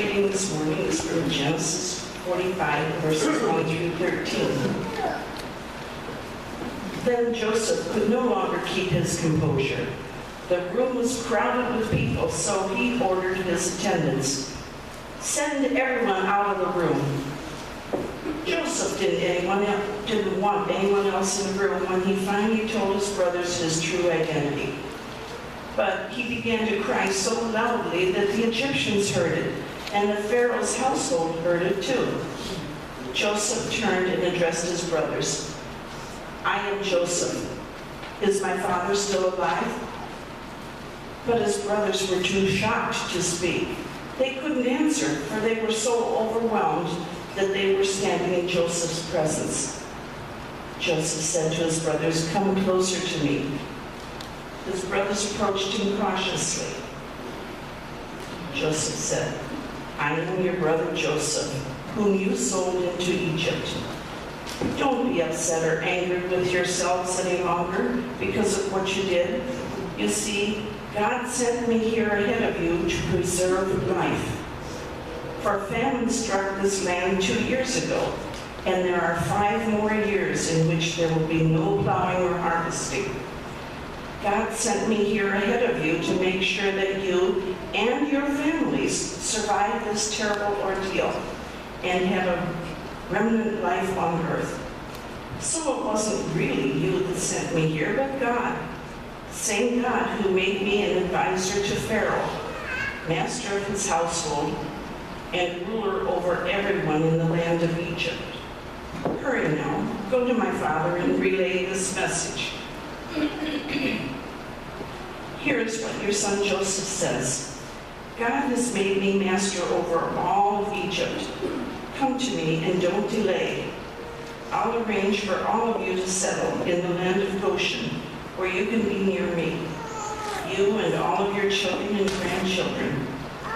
Reading this morning is from Genesis 45, verses 1 through 13. Then Joseph could no longer keep his composure. The room was crowded with people, so he ordered his attendants, "Send everyone out of the room." Joseph didn't want anyone else in the room when he finally told his brothers his true identity. But he began to cry so loudly that the Egyptians heard it, and the Pharaoh's household heard it too. Joseph turned and addressed his brothers. "I am Joseph. Is my father still alive?" But his brothers were too shocked to speak. They couldn't answer, for they were so overwhelmed that they were standing in Joseph's presence. Joseph said to his brothers, "Come closer to me." His brothers approached him cautiously. Joseph said, "I am your brother Joseph, whom you sold into Egypt. Don't be upset or angry with yourselves any longer because of what you did. You see, God sent me here ahead of you to preserve life. For famine struck this land 2 years ago, and there are 5 more years in which there will be no plowing or harvesting. God sent me here ahead of you to make sure that you and your families survive this terrible ordeal and have a remnant life on earth. So it wasn't really you that sent me here, but God, the same God who made me an advisor to Pharaoh, master of his household, and ruler over everyone in the land of Egypt. Hurry now, go to my father and relay this message. Here is what your son Joseph says. God has made me master over all of Egypt. Come to me and don't delay. I'll arrange for all of you to settle in the land of Goshen, where you can be near me, you and all of your children and grandchildren,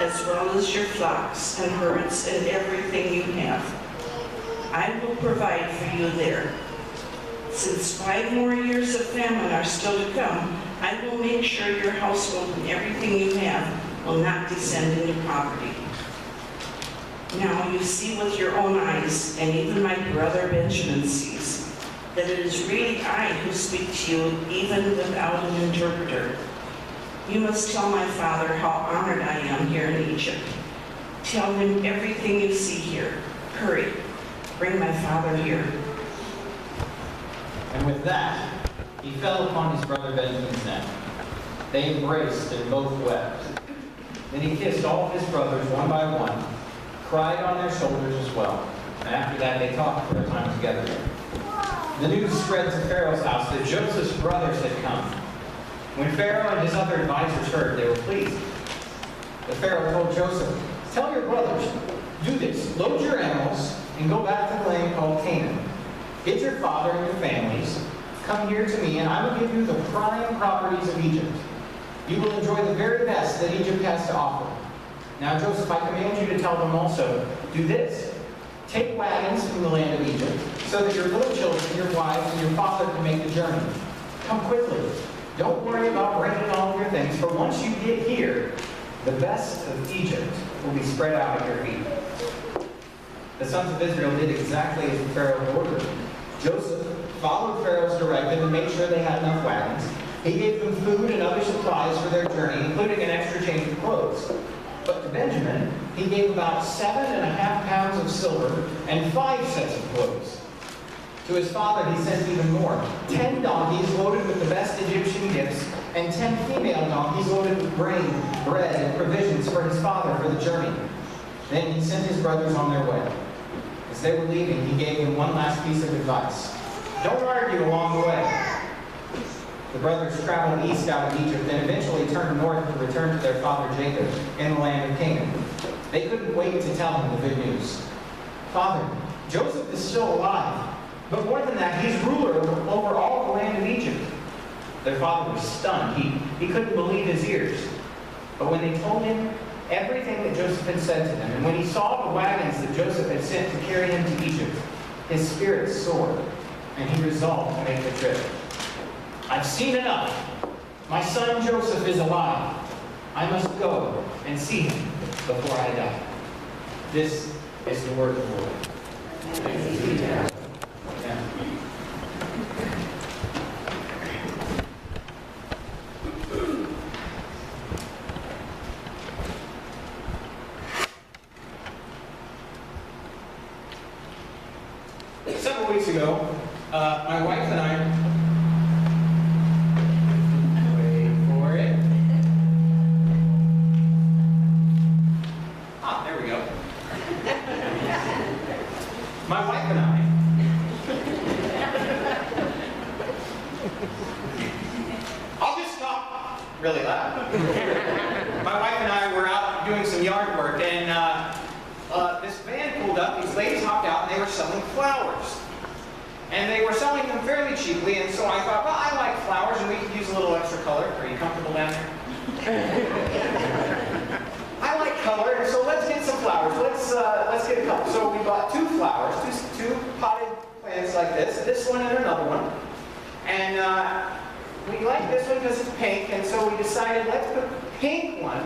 as well as your flocks and herds and everything you have. I will provide for you there. Since 5 more years of famine are still to come, I will make sure your household and everything you have will not descend into poverty. Now you see with your own eyes, and even my brother Benjamin sees, that it is really I who speak to you even without an interpreter. You must tell my father how honored I am here in Egypt. Tell him everything you see here. Hurry, bring my father here." And with that, he fell upon his brother Benjamin's neck. They embraced and both wept. Then he kissed all of his brothers one by one, cried on their shoulders as well. And after that, they talked for a time together. The news spread to Pharaoh's house that Joseph's brothers had come. When Pharaoh and his other advisors heard, they were pleased. The Pharaoh told Joseph, "Tell your brothers, do this, load your animals, and go back to the land called Canaan. Get your father and your families, come here to me, and I will give you the prime properties of Egypt. You will enjoy the very best that Egypt has to offer. Now, Joseph, I command you to tell them also, do this. Take wagons from the land of Egypt, so that your little children, your wives, and your father can make the journey. Come quickly. Don't worry about bringing all of your things, for once you get here, the best of Egypt will be spread out at your feet." The sons of Israel did exactly as the Pharaoh ordered. Joseph followed Pharaoh's directive and made sure they had enough wagons. He gave them food and other supplies for their journey, including an extra change of clothes. But to Benjamin, he gave about 7.5 pounds of silver and 5 sets of clothes. To his father, he sent even more: 10 donkeys loaded with the best Egyptian gifts, and 10 female donkeys loaded with grain, bread, and provisions for his father for the journey. Then he sent his brothers on their way. As they were leaving, he gave them one last piece of advice. Don't argue along the way. The brothers traveled east out of Egypt and eventually turned north to return to their father Jacob in the land of Canaan. They couldn't wait to tell him the good news. "Father, Joseph is still alive. But more than that, he's ruler over all the land of Egypt." Their father was stunned. He couldn't believe his ears. But when they told him everything that Joseph had said to them, and when he saw the wagons that Joseph had sent to carry him to Egypt, his spirit soared, and he resolved to make the trip. "I've seen enough. My son Joseph is alive. I must go and see him before I die." This is the word of the Lord. Yeah. Several weeks ago, my wife and I, wait for it. Ah, there we go. My wife and I, I'll just talk really loud. My wife and I were out doing some yard work, and this van pulled up, these ladies hopped out, and they were selling flowers. And they were selling them fairly cheaply, and so I thought, well, I like flowers, and we could use a little extra color. Are you comfortable down there? I like color, and so let's get some flowers. Let's get a couple. So we bought two flowers, two potted plants like this one and another one. And we like this one because it's pink, and so we decided let's put the pink one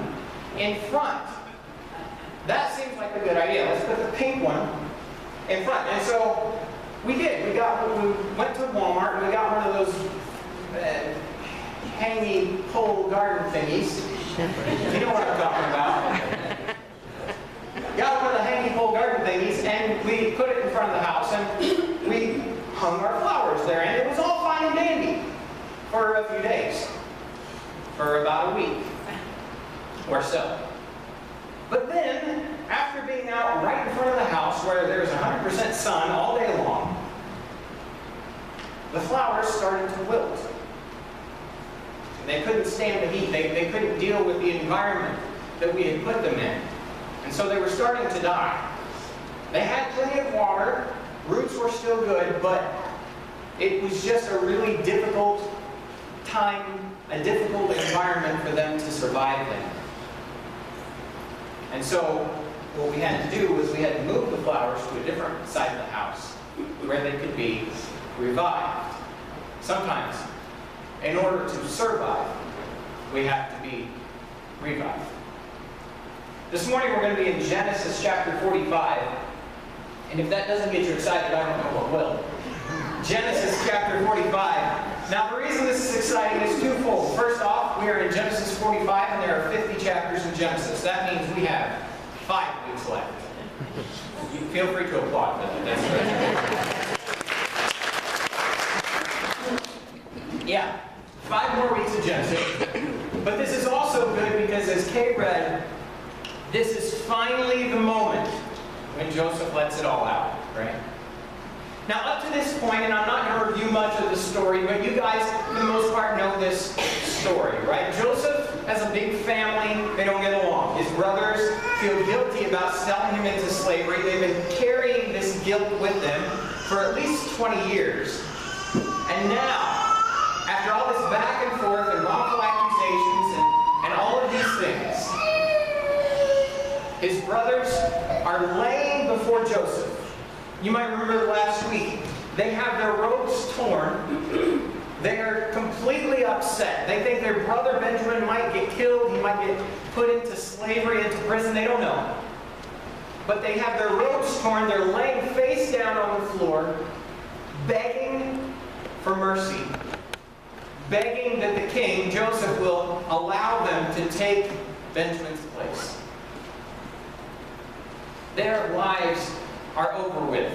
in front. That seems like a good idea. Let's put the pink one in front. And so we did. We went to Walmart and we got one of those hangy pole garden thingies. You know what I'm talking about. Got one of the hangy pole garden thingies, and we put it in front of the house, and we hung our flowers there, and it was all fine and dandy for a few days, for about a week or so. But then, after being out right in front of the house where there's 100% sun all day long, the flowers started to wilt. They couldn't stand the heat. They couldn't deal with the environment that we had put them in. And so they were starting to die. They had plenty of water. Roots were still good, but it was just a really difficult time, a difficult environment for them to survive in. And so what we had to do was we had to move the flowers to a different side of the house where they could be revived. Sometimes, in order to survive, we have to be revived. This morning we're going to be in Genesis chapter 45. And if that doesn't get you excited, I don't know what will. Genesis chapter 45. Now the reason this is exciting is twofold. First off, we are in Genesis 45 and there are 50 chapters in Genesis. That means we have 5 weeks left. You feel free to applaud for that. That's great. Yeah, 5 more weeks of Genesis. But this is also good because as Kay read, this is finally the moment when Joseph lets it all out, right? Now, up to this point, and I'm not going to review much of the story, but you guys, for the most part, know this story, right? Joseph has a big family. They don't get along. His brothers feel guilty about selling him into slavery. They've been carrying this guilt with them for at least 20 years. And now, after all this back and forth and wrongful accusations and all of these things, his brothers are laying before Joseph. You might remember last week, they have their robes torn. They are completely upset. They think their brother Benjamin might get killed. He might get put into slavery, into prison. They don't know. But they have their robes torn. They're laying face down on the floor, begging for mercy. Begging that the king, Joseph, will allow them to take Benjamin's place. Their lives are over with.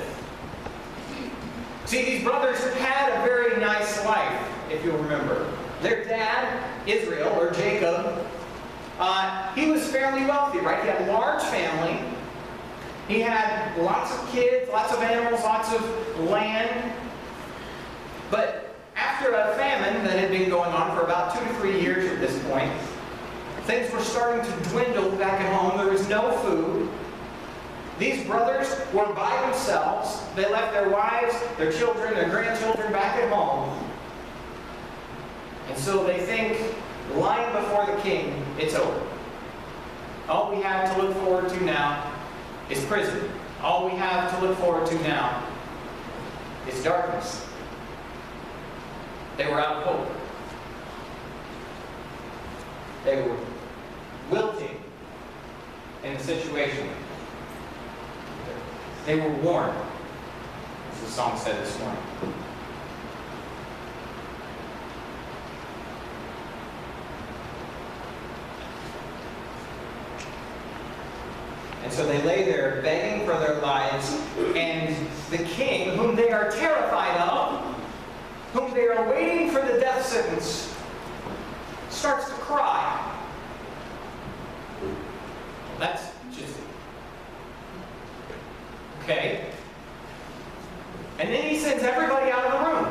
See, these brothers had a very nice life, if you'll remember. Their dad, Israel, or Jacob, he was fairly wealthy, right? He had a large family. He had lots of kids, lots of animals, lots of land. But after a famine that had been going on for about 2 to 3 years at this point, things were starting to dwindle back at home. There was no food. These brothers were by themselves. They left their wives, their children, their grandchildren back at home. And so they think, lying before the king, it's over. All we have to look forward to now is prison. All we have to look forward to now is darkness. They were out of hope. They were wilting in the situation. They were warned, as the song said this morning. And so they lay there begging for their lives, and the king, whom they are terrified of, whom they are waiting for the death sentence, starts to cry. That's just... okay. And then he sends everybody out of the room.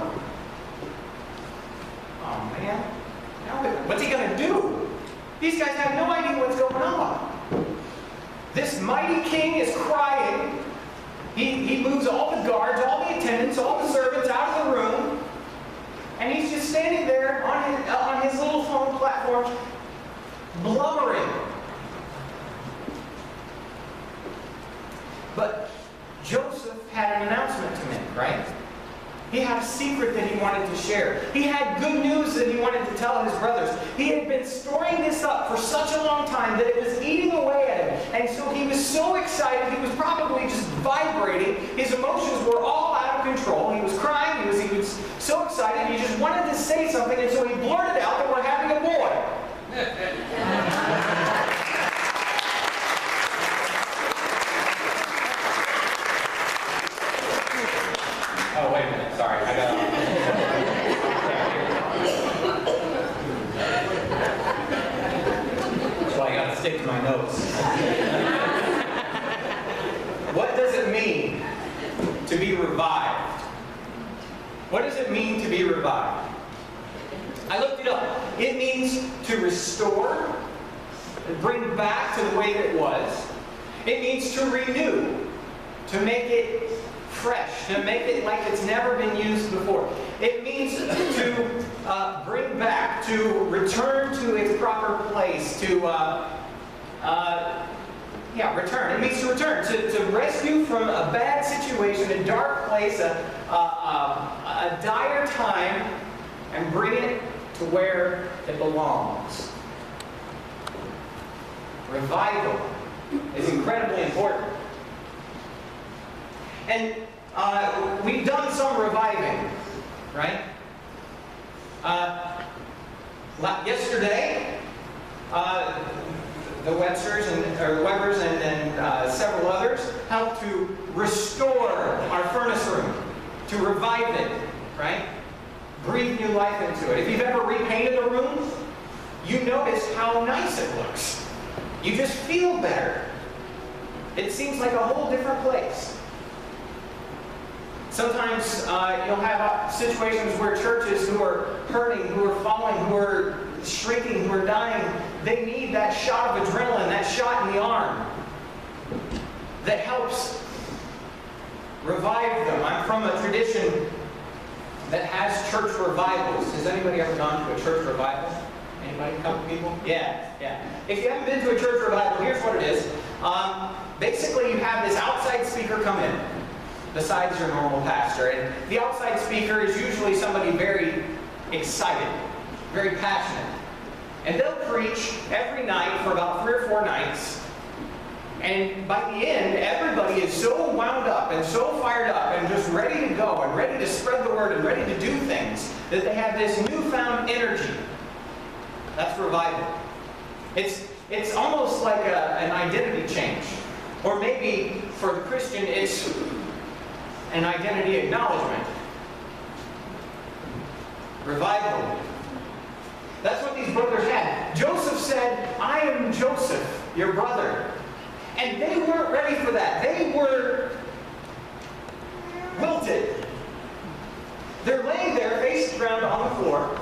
Oh man, now what's he going to do? These guys have no idea what's going on. This mighty king is crying. He moves all the guards, all the attendants, all the servants out of the room. And he's just standing there on his little phone platform, blubbering. But Joseph had an announcement to make, right? He had a secret that he wanted to share. He had good news that he wanted to tell his brothers. He had been storing this up for such a long time that it was eating away at him. And so he was so excited, he was probably just vibrating. His emotions were all out of control. He was crying, he was so excited, he just wanted to say something, and so he blurted out that we're having a boy. Oh, wait a minute. Sorry. I got That's why I got to stick to my notes. What does it mean to be revived? What does it mean to be revived? I looked it up. It means to restore, to bring back to the way that it was. It means to renew, to make it fresh, to make it like it's never been used before. It means to bring back, to return to its proper place, to return. It means to return, to rescue from a bad situation, a dark place, a dire time, and bring it to where it belongs. Revival is incredibly important. And we've done some reviving, right? Yesterday, the Webbers and several others helped to restore our furnace room, to revive it, right? Breathe new life into it. If you've ever repainted a room, you notice how nice it looks. You just feel better. It seems like a whole different place. Sometimes you'll have situations where churches who are hurting, who are falling, who are shrinking, who are dying, they need that shot of adrenaline, that shot in the arm that helps revive them. I'm from a tradition that has church revivals. Has anybody ever gone to a church revival? Anybody? A couple people? Yeah. If you haven't been to a church revival, here's what it is. Basically, you have this outside speaker come in, besides your normal pastor. And the outside speaker is usually somebody very excited, very passionate. And they'll preach every night for about 3 or 4 nights. And by the end, everybody is so wound up and so fired up and just ready to go and ready to spread the word and ready to do things that they have this newfound energy. That's revival. It's almost like an identity change. Or maybe for the Christian, it's an identity acknowledgement. Revival. That's what these brothers had. Joseph said, I am Joseph, your brother. And they weren't ready for that. They were wilted. They're laying there, face down on the floor,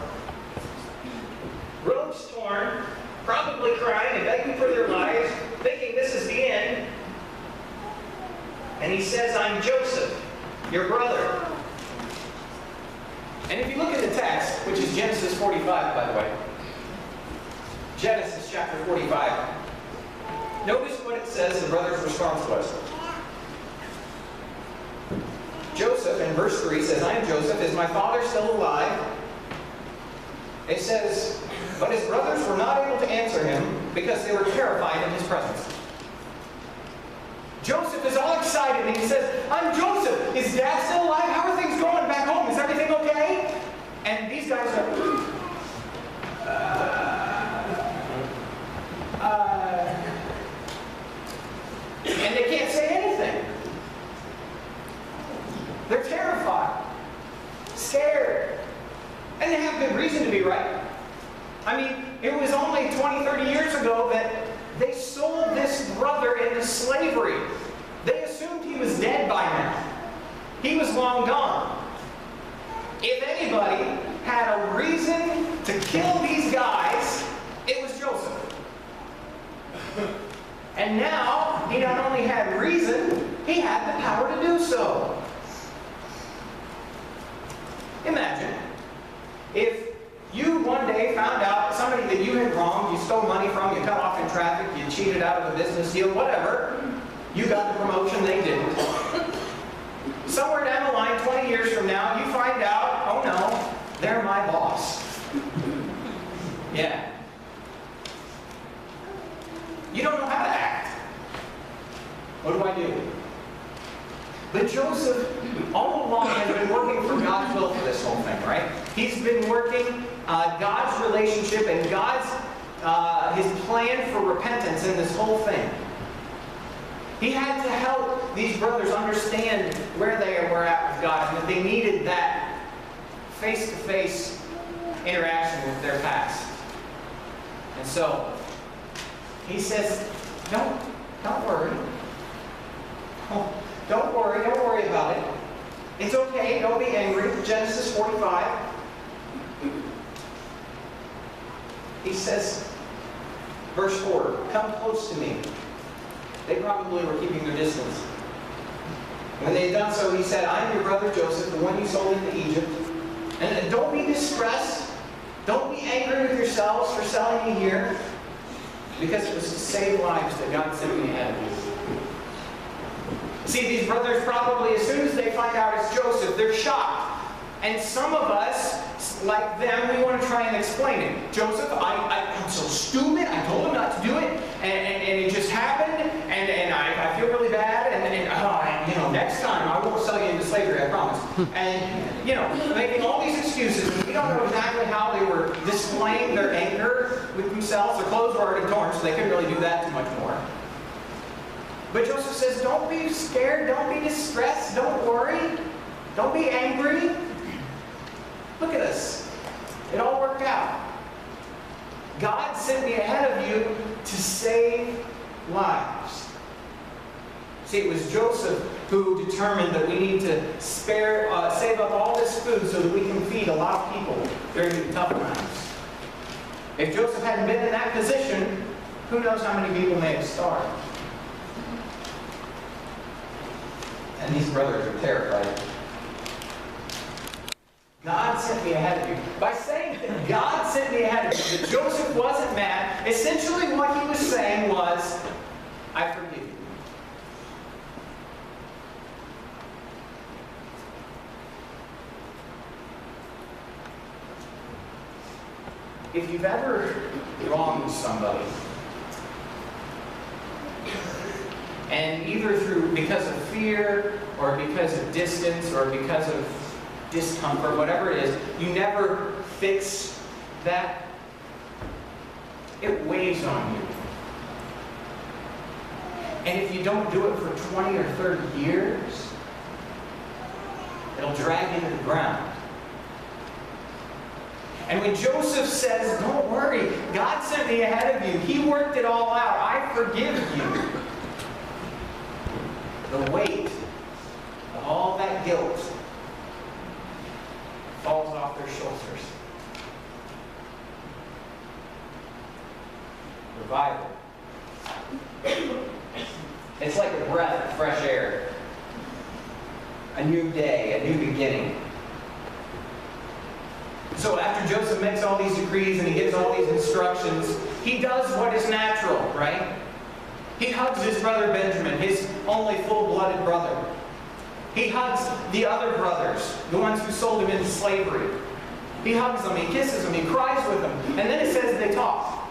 robes torn, probably crying and begging for their lives, thinking this is the end. And he says, I'm Joseph, your brother. And if you look at the text, which is Genesis 45, by the way, Genesis chapter 45, notice what it says the brother's response was. Joseph, in verse 3, says, I am Joseph. Is my father still alive? It says, but his brothers were not able to answer him because they were terrified in his presence. Joseph is all excited and he says, "I'm Joseph. Is Dad still alive? How are things going back home? Is everything okay?" And these guys are, and they can't say anything. They're terrified, scared, and they have good reason to be, right? I mean, it was only 20, 30 years ago that they sold this brother into slavery. They assumed he was dead by now. He was long gone. If anybody had a reason to kill these guys, it was Joseph. And now, he not only had reason, he had the power to do so. Imagine if you one day found out somebody that you had wronged, you stole money from, you cut off in traffic, you cheated out of a business deal, whatever, you got the promotion they didn't. Somewhere down the line, 20 years from now, you find out, oh no, they're my boss. Yeah. You don't know how to act. What do I do? But Joseph, all along, has been working for God's will for this whole thing, right? He's been working God's relationship and his plan for repentance in this whole thing. He had to help these brothers understand where they were at with God and that they needed that face-to-face interaction with their past. And so, he says, don't worry. Oh, don't worry about it. It's okay, don't be angry. Genesis 45. He says, verse 4, "Come close to me." They probably were keeping their distance. When they had done so, he said, "I am your brother Joseph, the one you sold into Egypt. And don't be distressed. Don't be angry with yourselves for selling me here, because it was to save lives that God sent me ahead of you." See, these brothers probably, as soon as they find out it's Joseph, they're shocked. And some of us, like them, we want to try and explain it. "Joseph, I'm so stupid. I told him not to do it, and it just happened, and I feel really bad, and next time I won't sell you into slavery, I promise." And, making all these excuses, and we don't know exactly how they were displaying their anger with themselves. Their clothes were already torn, so they couldn't really do that too much more. But Joseph says, don't be scared, don't be distressed, don't worry, don't be angry. Look at us. It all worked out. God sent me ahead of you to save lives. See, it was Joseph who determined that we need to save up all this food so that we can feed a lot of people during the tough times. If Joseph hadn't been in that position, who knows how many people may have starved. And these brothers are terrified. God sent me ahead of you. By saying that God sent me ahead of you, that Joseph wasn't mad, essentially what he was saying was, I forgive you. If you've ever wronged somebody, and either because of fear, or because of distance, or because of discomfort, whatever it is, you never fix that, it weighs on you. And if you don't do it for 20 or 30 years, it'll drag you to the ground. And when Joseph says, don't worry, God sent me ahead of you, He worked it all out, I forgive you, the weight of all that guilt falls off their shoulders. Revival. It's like a breath of fresh air. A new day, a new beginning. So after Joseph makes all these decrees and he gives all these instructions, he does what is natural, right? He hugs his brother Benjamin, his only full-blooded brother. He hugs the other brothers, the ones who sold him into slavery. He hugs them, he kisses them, he cries with them. And then it says they talk.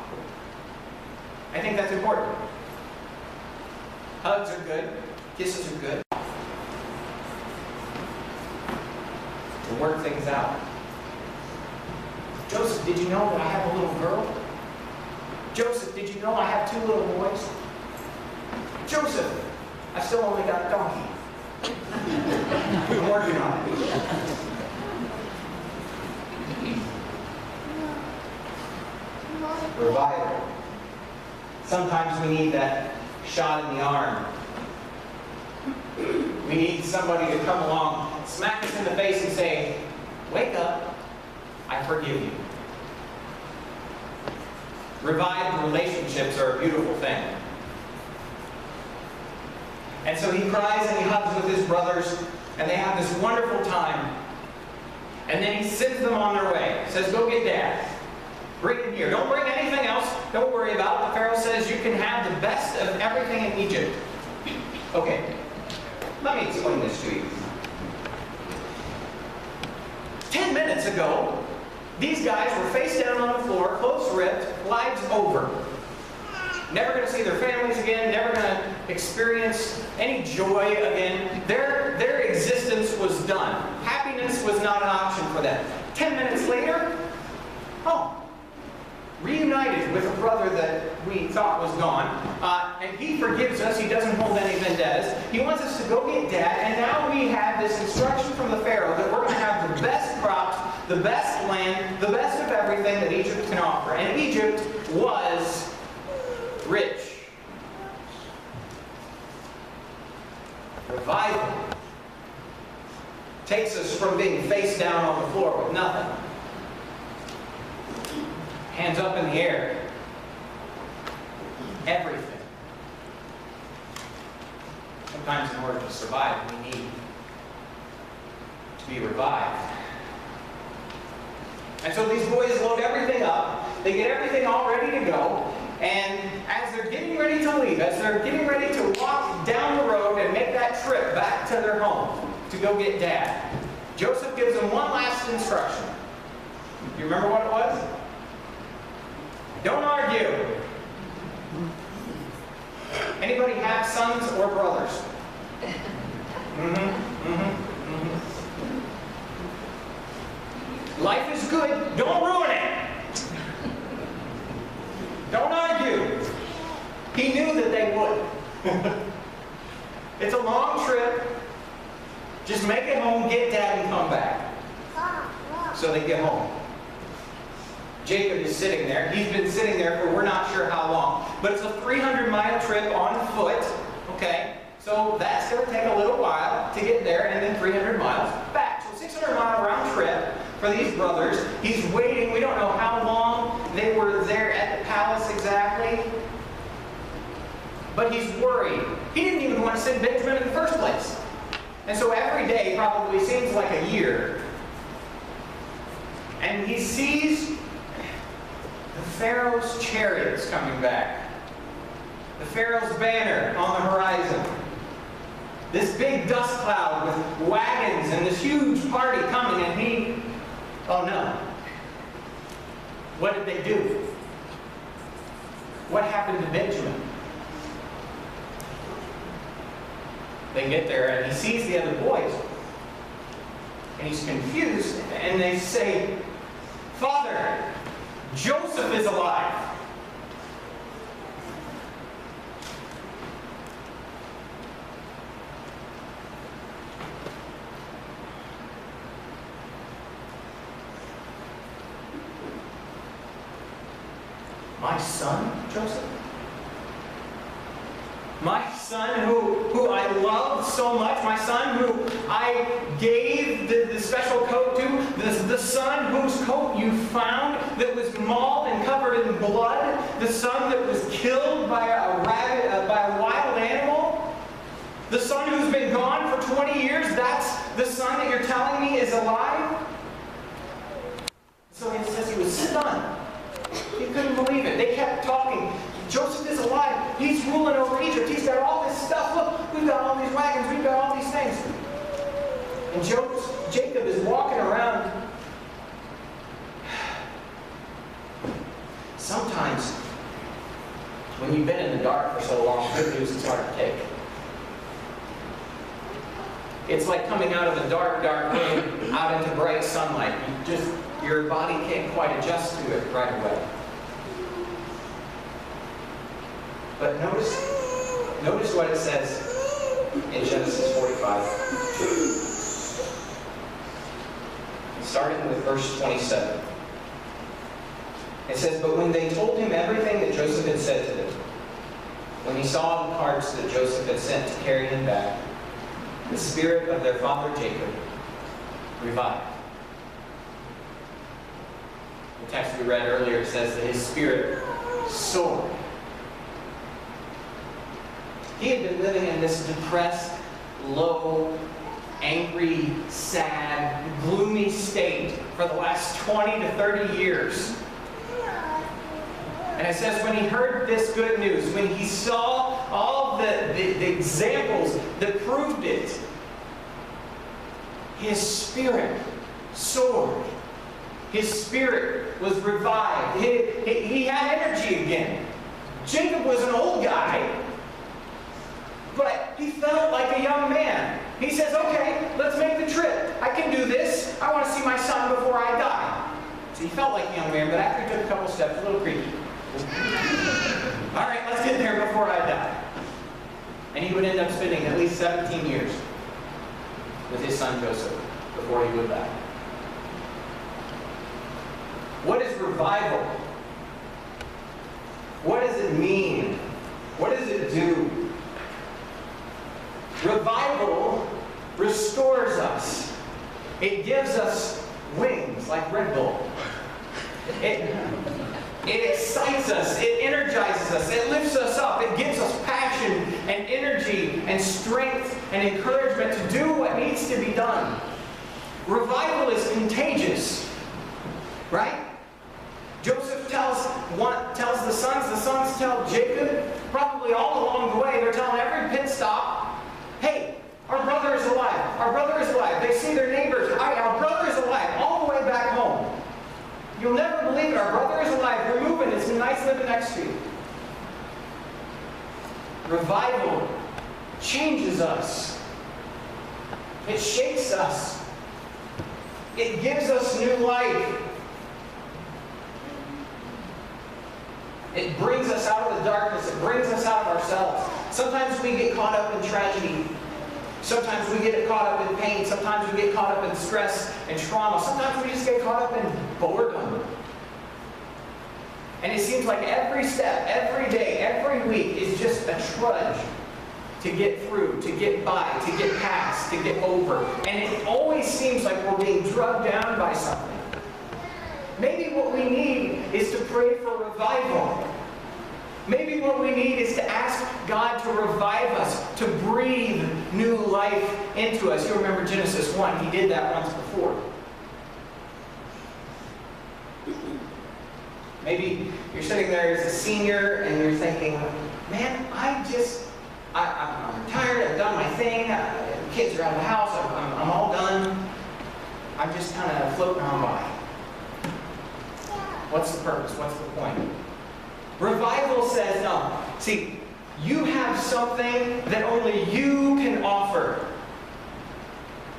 I think that's important. Hugs are good. Kisses are good. To work things out. Joseph, did you know that I have a little girl? Joseph, did you know I have 2 little boys? Joseph, I still only got a donkey. I'm working on it. Revival. Sometimes we need that shot in the arm. We need somebody to come along, smack us in the face and say, wake up, I forgive you. Revived relationships are a beautiful thing. And so he cries and he hugs with his brothers, and they have this wonderful time. And then he sends them on their way. He says, go get Dad. Bring him here. Don't bring anything else. Don't worry about it. The Pharaoh says you can have the best of everything in Egypt. Okay, let me explain this to you. 10 minutes ago, these guys were face down on the floor, clothes ripped, lives over. Never going to see their families again, never going to experience any joy again. Their existence was done. Happiness was not an option for them. 10 minutes later, reunited with a brother that we thought was gone. And he forgives us. He doesn't hold any vendettas. He wants us to go get Dad. And now we have this instruction from the Pharaoh that we're going to have the best crops, the best land, the best of everything that Egypt can offer. And Egypt was rich. Revival takes us from being face down on the floor with nothing. Hands up in the air. Everything. Sometimes in order to survive, we need to be revived. And so these boys load everything up. They get everything all ready to go. And as they're getting ready to leave, as they're getting ready to walk down the road and make that trip back to their home to go get Dad, Joseph gives them one last instruction. You remember what it was? Don't argue. Anybody have sons or brothers? Life is good. Don't ruin it. Don't argue. He knew that they would. It's a long trip. Just make it home, get Dad, and come back. So they get home. Jacob is sitting there. He's been sitting there for we're not sure how long. But it's a 300-mile trip on foot. Okay? So that's going to take a little while to get there and then 300 miles back. So 600-mile round trip for these brothers. He's waiting. We don't know how long they were there at the palace exactly. But he's worried. He didn't even want to send Benjamin in the first place. And so every day probably seems like a year. And he sees the Pharaoh's chariots coming back. The Pharaoh's banner on the horizon. This big dust cloud with wagons and this huge party coming, and he, oh no. What did they do? What happened to Benjamin? They get there and he sees the other boys. And he's confused, and they say, Father, Joseph is alive. My son, Joseph? My son who I love so much, my son who I gave the special coat to, the son whose coat you found that was mauled and covered in blood, the son that was killed by a wild animal, the son who's been gone for 20 years, that's the son that you're telling me is alive? So it says he was stunned. He couldn't believe it. They kept talking. Joseph is alive. He's ruling over Egypt. He's got all this stuff. Look, we've got all these wagons. We've got all these things. And Jacob is walking around. Sometimes, when you've been in the dark for so long, good news is hard to take. It's like coming out of a dark, dark room out into bright sunlight. Your body can't quite adjust to it right away. But notice what it says in Genesis 45. Starting with verse 27. It says, "But when they told him everything that Joseph had said to them, when he saw the carts that Joseph had sent to carry him back, the spirit of their father Jacob revived." The text we read earlier says that his spirit soared. He had been living in this depressed, low, angry, sad, gloomy state for the last 20 to 30 years. And it says when he heard this good news, when he saw all the examples that proved it, his spirit soared. His spirit was revived. He had energy again. Jacob was an old guy, but he felt like a young man. He says, okay, let's make the trip. I can do this. I want to see my son before I die. So he felt like a young man, but after he took a couple steps, a little creaky. All right, let's get there before I die. And he would end up spending at least 17 years with his son Joseph before he would die. What is revival? What does it mean? What does it do? Revival restores us. It gives us wings like Red Bull. It excites us. It energizes us. It lifts us up. It gives us passion and energy and strength and encouragement to do what needs to be done. Revival is contagious, right? Joseph tells the sons tell Jacob, probably all along the way, they're telling every pit stop, hey, our brother is alive. Our brother is alive. They see their neighbors. Our brother is alive, all the way back home. You'll never believe it. Our brother is alive. We're moving. It's nice living next to you. Revival changes us. It shakes us. It gives us new life. It brings us out of the darkness. It brings us out of ourselves. Sometimes we get caught up in tragedy. Sometimes we get caught up in pain. Sometimes we get caught up in stress and trauma. Sometimes we just get caught up in boredom. And it seems like every step, every day, every week is just a trudge to get through, to get by, to get past, to get over. And it always seems like we're being drugged down by something. Maybe what we need is to pray for revival. Maybe what we need is to ask God to revive us, to breathe new life into us. You remember Genesis 1. He did that once before. Maybe you're sitting there as a senior and you're thinking, man, I'm retired, I've done my thing, the kids are out of the house, I'm all done. I'm just kind of floating on by. What's the purpose? What's the point? Revival says, no. See, you have something that only you can offer.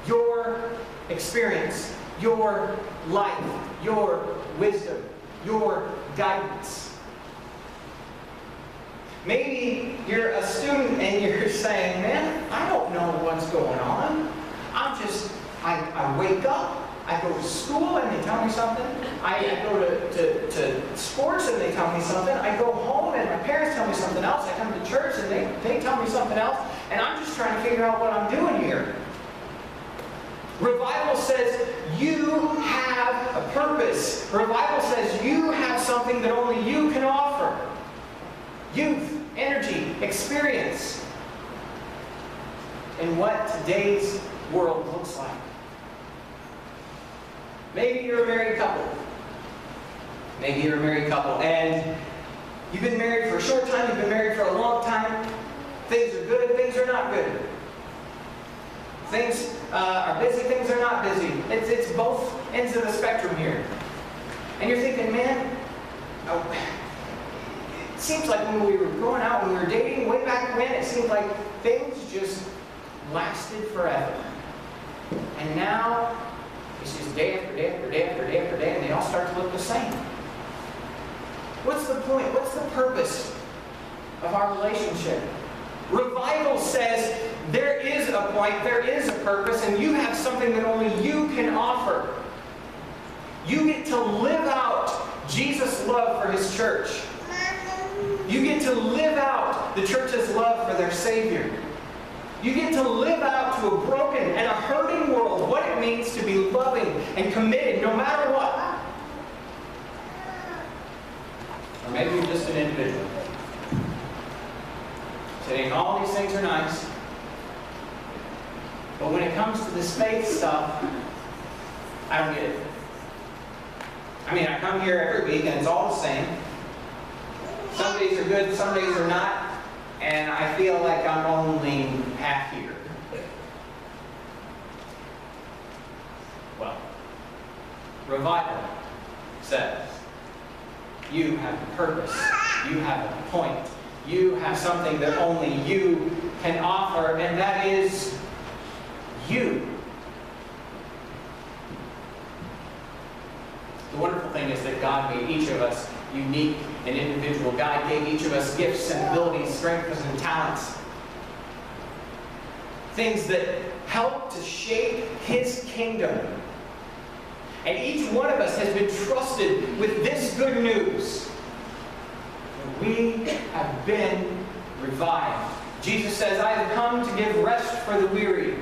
Your experience, your life, your wisdom, your guidance. Maybe you're a student and you're saying, man, I don't know what's going on. I wake up, I go to school and they tell me something. I go to sports and they tell me something. I go home and my parents tell me something else. I come to church and they tell me something else. And I'm just trying to figure out what I'm doing here. Revival says you have a purpose. Revival says you have something that only you can offer. Youth, energy, experience. And what today's world looks like. Maybe you're a married couple. Maybe you're a married couple and you've been married for a short time, you've been married for a long time. Things are good, things are not good. Things are busy, things are not busy. It's both ends of the spectrum here. And you're thinking, man, it seems like when we were growing out, when we were dating way back when, it seemed like things just lasted forever. And now, it's just day after day after day after day after day, and they all start to look the same. What's the point? What's the purpose of our relationship? Revival says there is a point, there is a purpose, and you have something that only you can offer. You get to live out Jesus' love for His church. You get to live out the church's love for their Savior. You get to live out to a broken and a hurting world what it means to be loving and committed no matter what. Or maybe you're just an individual. Saying all these things are nice, but when it comes to this faith stuff, I don't get it. I mean, I come here every week and it's all the same. Some days are good, some days are not, and I feel like I'm only half here. Well, revival says you have a purpose, you have a point, you have something that only you can offer, and that is you. The wonderful thing is that God made each of us unique and individual. God gave each of us gifts and abilities, strengths and talents. Things that help to shape His kingdom. And each one of us has been trusted with this good news. We have been revived. Jesus says, I have come to give rest for the weary.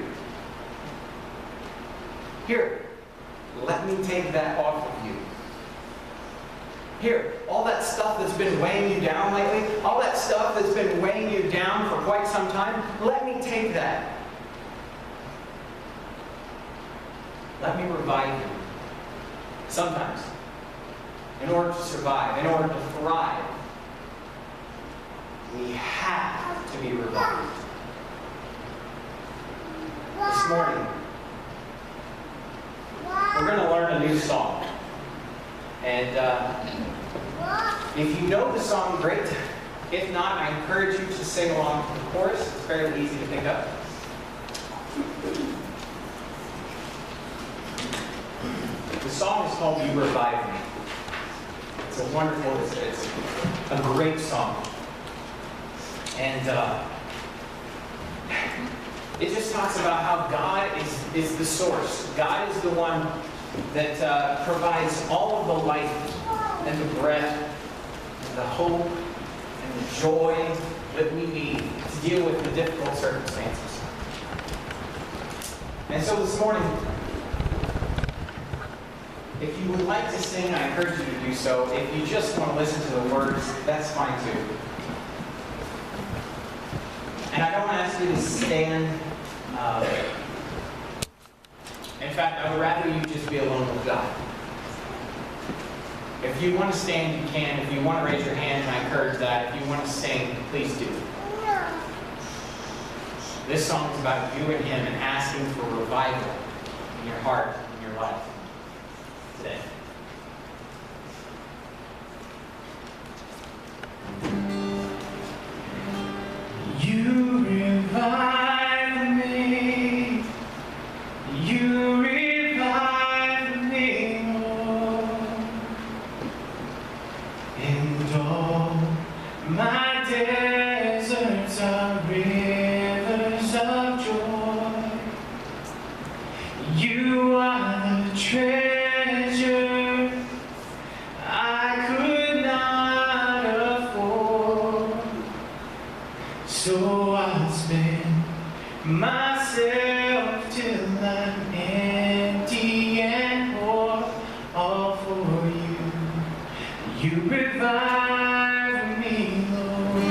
Here, let me take that off of you. Here, all that stuff that's been weighing you down lately, all that stuff that's been weighing you down for quite some time, let me take that. Let me revive you. Sometimes, in order to survive, in order to thrive, we have to be revived. This morning, we're going to learn a new song. And if you know the song, great. If not, I encourage you to sing along to the chorus. It's fairly easy to pick up. The song is called You Revive Me. It's a wonderful, it's a great song. And it just talks about how God is the source. God is the one that provides all of the life and the breath and the hope and the joy that we need to deal with the difficult circumstances. And so this morning, if you would like to sing, I encourage you to do so. If you just want to listen to the words, that's fine too. And I don't ask you to stand. In fact, I would rather you just be alone with God. If you want to stand, you can. If you want to raise your hand, I encourage that. If you want to sing, please do. This song is about you and Him and asking for revival in your heart, in your life today. You revive me. You revive me, Lord. And all my deserts are rivers of joy. You are the treasure I could not afford. So I'll spend myself till I'm empty and pour all for you. You revive me, Lord.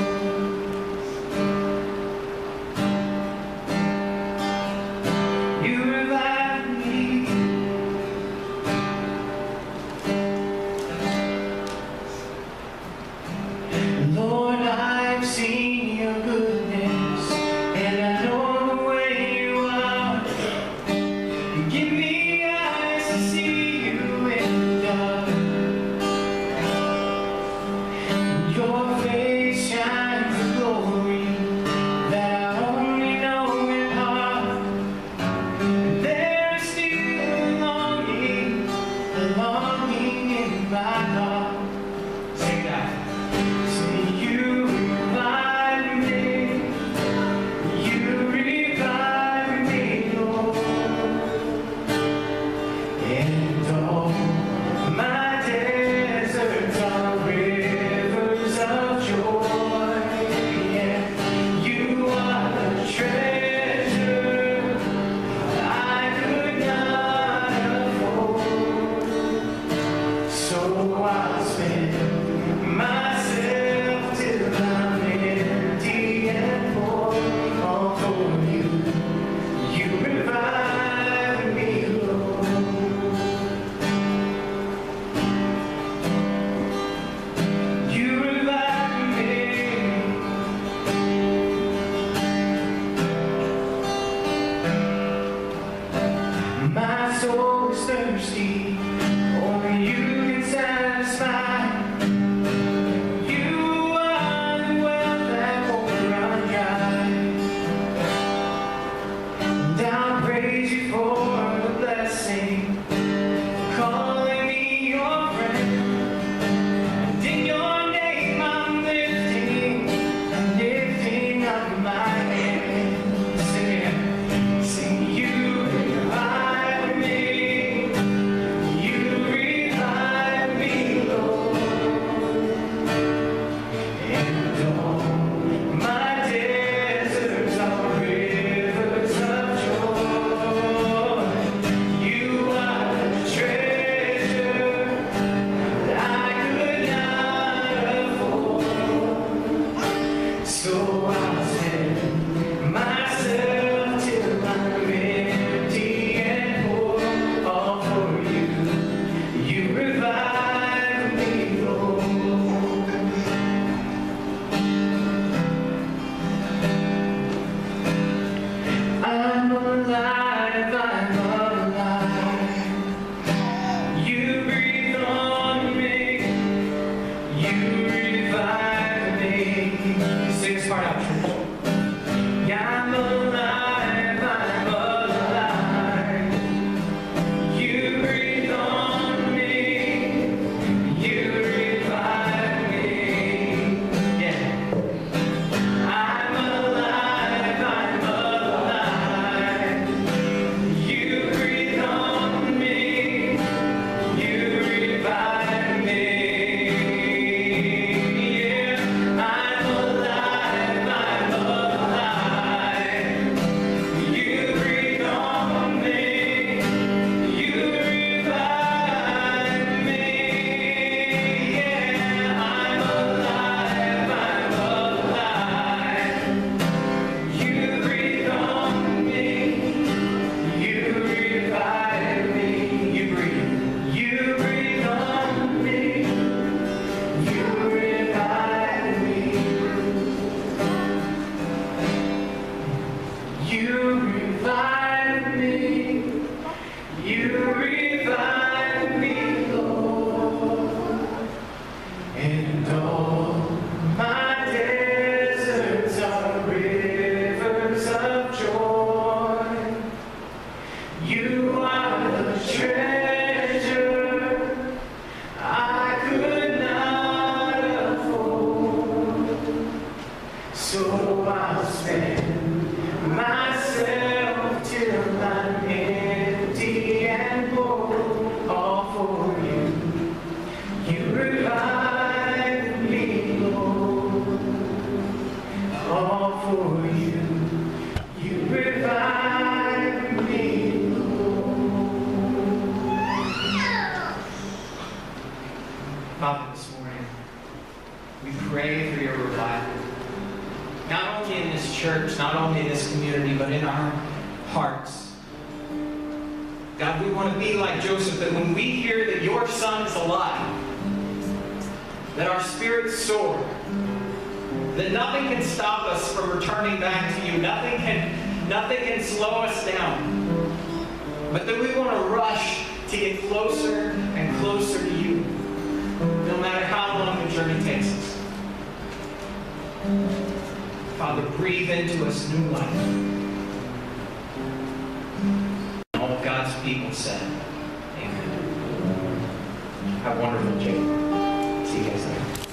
You revive me. Lord, I've seen your goodness, and I know the way you are. soul is thirsty, only you can satisfy. You are the well that won't run dry. And I'll praise you for the blessing, calling me your friend. And in your name I'm lifting up my hand. Sing it. Sing, you revive me, Lord. And all my deserts are rivers of joy. You are the treasure that I could not afford. So I'll spend myself till I'm empty and poor, all for you. You revive me, Lord. I'm alive, I'm alive. You breathe on me, you revive me. Sing this part out, church. Yeah, I'm alive, I'm alive. You breathe on me, you revive me. Yeah. I'm alive, I'm alive. You breathe on me, you revive me. Yeah. I'm alive, I'm alive. You breathe on me, you revive me. Yeah. I'm alive, I'm alive. You breathe on me, you revive me. You breathe on me, you revive me. You revive me, you revive me, Lord. And all my deserts are rivers of joy. You are the treasure I could not afford. So I'll spend myself till I'm empty and poor, all for you. You revive me, Lord. All for you. You revive me, Lord. Father, this morning, we pray for your revival. Not only in this church, not only in this community, but in our hearts. God, we want to be like Joseph, that when we hear that your son is alive, that our spirits soar, that nothing can stop us from returning back to you, nothing can slow us down, but that we want to rush to get closer and closer to you, no matter how long the journey takes us. Father, breathe into us new life. All of God's people said, amen. Have a wonderful day. See you guys later.